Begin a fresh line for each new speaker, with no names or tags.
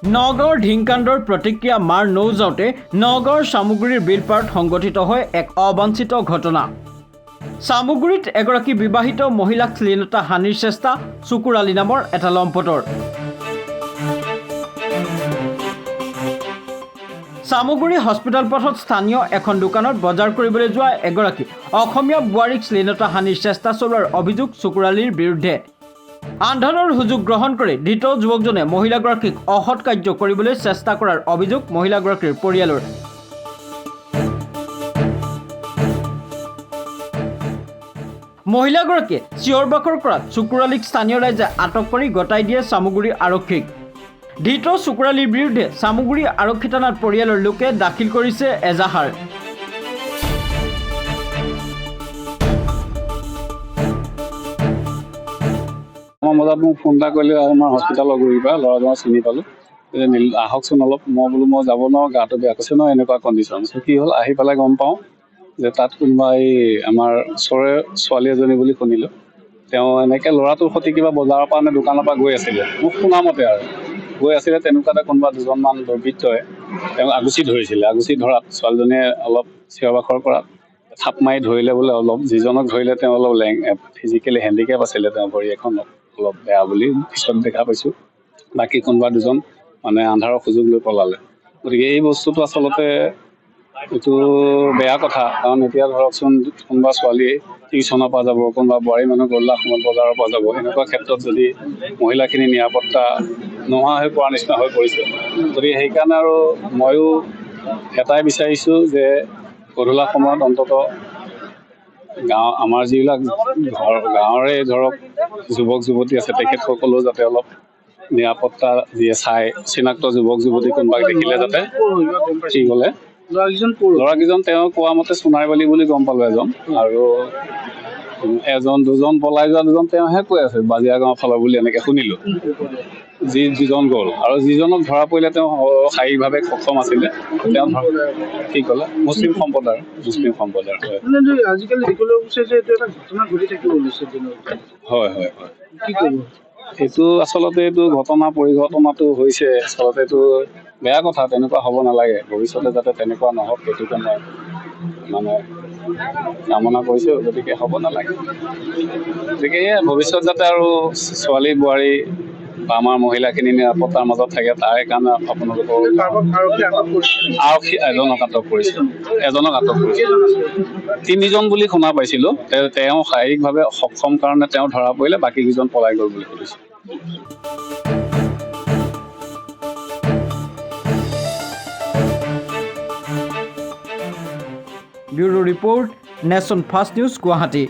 নগাঁৱৰ ঢিংকাণ্ডৰ প্ৰতিক্ৰিয়া মাৰ নৌযাওঁতে নগাঁৱৰ চামুগুৰিৰ বিলপাৰত সংঘটিত হয় এক অবাঞ্ছিত ঘটনা। চামুগুৰিত এগৰাকী বিবাহিত মহিলাক শ্লীলতা হানিৰ চেষ্টা চুকুৰ আলী নামৰ এটা লম্পটৰ। চামুগুৰি হস্পিটেল পথত স্থানীয় এখন দোকানত বজাৰ কৰিবলৈ যোৱা এগৰাকী অসমীয়া বোৱাৰীক শ্লীলতা হানিৰ চেষ্টা চলোৱাৰ অভিযোগ চুকুৰ আলীৰ বিৰুদ্ধে। আন্ধাৰৰ সুযোগ গ্ৰহণ কৰি ধৃত যুৱকজনে মহিলাগৰাকীক অসৎ কাৰ্য কৰিবলৈ চেষ্টা কৰাৰ অভিযোগ মহিলাগৰাকীৰ পৰিয়ালৰ। মহিলাগৰাকীয়ে চিঞৰ বাখৰ কৰাত চুকুৰ আলীক স্থানীয় ৰাইজে আটক কৰি গতাই দিয়ে চামুগুৰি আৰক্ষীক। ধৃত চুকুৰ আলীৰ বিৰুদ্ধে চামুগুৰি আৰক্ষী থানাত পৰিয়ালৰ লোকে দাখিল কৰিছে এজাহাৰ।
মজাত মোক ফোন এটা কৰিলে আমাৰ হস্পিটেলৰ গুৰিৰ পৰা ল'ৰাজনক চিনি পালোঁ আহকচোন অলপ। মই বোলো মই যাব নোৱাৰোঁ, গাটো বেয়া কৈছে ন এনেকুৱা কণ্ডিশ্যন। কি হ'ল আহি পেলাই গম পাওঁ যে তাত কোনোবা এই আমাৰ ওচৰৰে ছোৱালী এজনী বুলি শুনিলোঁ। তেওঁ এনেকৈ ল'ৰাটোৰ সৈতে কিবা বজাৰৰ পৰা নে দোকানৰ পৰা গৈ আছিলে, মোক শুনামতে আৰু গৈ আছিলে। তেনেকুৱাতে কোনোবা দুজনমান দুৰ্বৃত্তই তেওঁক আগুচি ধৰিছিলে। আগুচি ধৰাত ছোৱালীজনীয়ে অলপ চিঞৰ বাখৰ কৰাত থাপ মাৰি ধৰিলে বোলে। অলপ যিজনক ধৰিলে তেওঁ অলপ ফিজিকেলি হেণ্ডিকেপ আছিলে, তেওঁ ভৰি এখন অলপ বেয়া বুলি পিছত দেখা পাইছোঁ। বাকী কোনোবা দুজন মানে আন্ধাৰৰ সুযোগ লৈ পলালে। গতিকে এই বস্তুটো আচলতে এইটো বেয়া কথা। কাৰণ এতিয়া ধৰকচোন কোনোবা ছোৱালী টিউশ্যনৰ পৰা যাব, কোনোবা বোৱাৰী মানুহ গধূলা সময়ত বজাৰৰ পৰা যাব, এনেকুৱা ক্ষেত্ৰত যদি মহিলাখিনি নিৰাপত্তা নোহোৱা হৈ পৰা নিচিনা হৈ পৰিছে। গতিকে সেইকাৰণে আৰু ময়ো এটাই বিচাৰিছোঁ যে গধূলা সময়ত অন্তত আমাৰ যিবিলাক গাঁৱৰে ধৰক যুৱক যুৱতী আছে তেখেতসকলেও যাতে অলপ নিৰাপত্তা দিয়ে, চাই চিনাক্ত যুৱক যুৱতী কোনোবাক দেখিলে যাতে কি ক'লে ল'ৰাকেইজন তেওঁ কোৱা মতে সোণাৰীবালি বুলি গম পালোঁ এজন, আৰু দুজন পলাই যোৱা দুজন তেওঁহে কৈ আছে বাজিয়া গাঁৱৰ ফালৰ বুলি এনেকৈ শুনিলোঁ। যিজন গ'ল আৰু যিজনক ধৰা পৰিলে তেওঁ শাৰীৰিকভাৱে সক্ষম আছিলে। তেওঁ কি ক'লে মুছলিম সম্প্ৰদায়ৰ হয়। হয় হয় হয়। এইটো আচলতে এইটো পৰিঘটনাটো হৈছে আচলতে এইটো বেয়া কথা। তেনেকুৱা হ'ব নালাগে, ভৱিষ্যতে যাতে তেনেকুৱা নহওক সেইটোকে মই মানে কামনা কৰিছোঁ। গতিকে হ'ব নালাগে। গতিকে ভৱিষ্যত যাতে আৰু ছোৱালী বোৱাৰী বা আমাৰ মহিলাখিনি নিৰাপত্তাৰ মাজত থাকে, তাৰে কাৰণে আপোনালোকৰ আৰক্ষী এজনক আটক কৰিছে। তিনিজন বুলি শুনা পাইছিলোঁ। তেওঁ শাৰীৰিকভাৱে সক্ষম কাৰণে তেওঁ ধৰা পৰিলে, বাকীকেইজন পলাই গ'ল বুলি শুনিছোঁ।
Bureau report, nation first news, Guwahati.